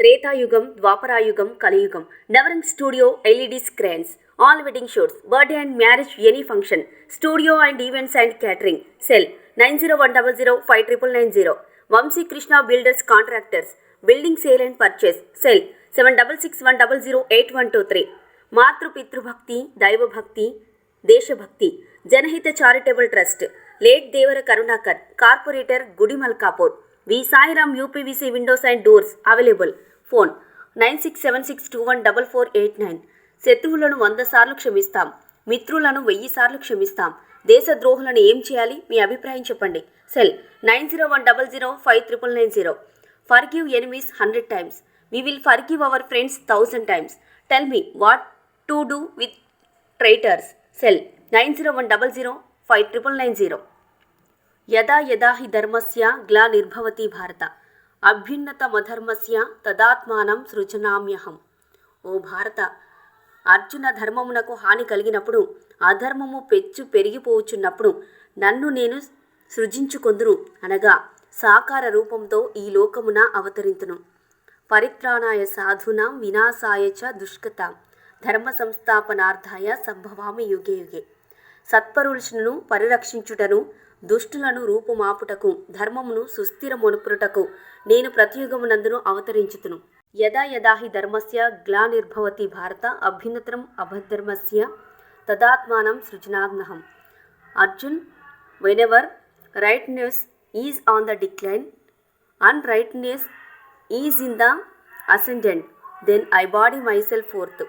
త్రేతాయుగం, ద్వాపరాయుగం, కలియుగం. Nevering Studio LED screens. All wedding shoots, birthday and marriage, any function. Studio and events and catering. Cell 9010059990. Vamsi Krishna Builders Contractors. Building sale and purchase. Cell 7661008123. మాతృ పితృభక్తి, దైవభక్తి, దేశభక్తి. జనహిత charitable trust. Late Devara Karunakar. Corporator Gudi Malkapur. V Sairam UPVC windows and doors available. Phone 9676214489. శత్రువులను 100 సార్లు క్షమిస్తాం, మిత్రులను 1000 సార్లు క్షమిస్తాం. దేశద్రోహులను ఏం చేయాలి? మీ అభిప్రాయం చెప్పండి. Cell 9010059990. Forgive enemies 100 times. We will forgive our friends 1000 times. Tell me what to do with traitors. Cell 9010059990. యదా యదా హి ధర్మస్య గ్లానిర్భవతి భారత అభ్యున్నతమధర్మస్య తదాత్మానం సృజనామ్యహం. ఓ భారత, అర్జున ధర్మమునకు హాని కలిగినప్పుడు, అధర్మము పెరిగిపోవచ్చున్నప్పుడు నన్ను నేను సృజించుకొందును అనగా సాకార రూపంతో ఈ లోకమున అవతరింతును. పరిత్రాణాయ సాధూనాం వినాశాయ చ దుష్కృతాం ధర్మ సంస్థాపనార్థాయ సంభవామి యుగే యుగే. సత్పరులను పరిరక్షించుటను, దుష్టులను రూపుమాపుటకు, ధర్మమును సుస్థిరమొనుపుటకు నేను ప్రతియుగమునందును అవతరించుతును. యదా యదా హి ధర్మస్య గ్లానిర్భవతి భారత అభ్యున్నతం అభధర్మస్య తదాత్మానం సృజనామ్యహం. Arjun, whenever rightness is on the decline, unrightness is in the ascendant, then I body myself forth.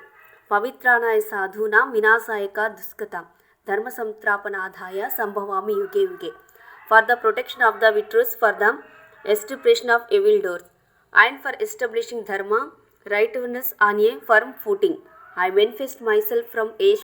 పవిత్రాణాయ సాధూనాం వినాశాయక దుష్కృతాం ధర్మ సంస్థాపనార్థాయ సంభవామి యుగే యుగే. For the protection of the virtuous, for the extirpation of evil doers, and for establishing dharma righteousness on a firm footing, I manifest myself from Asia.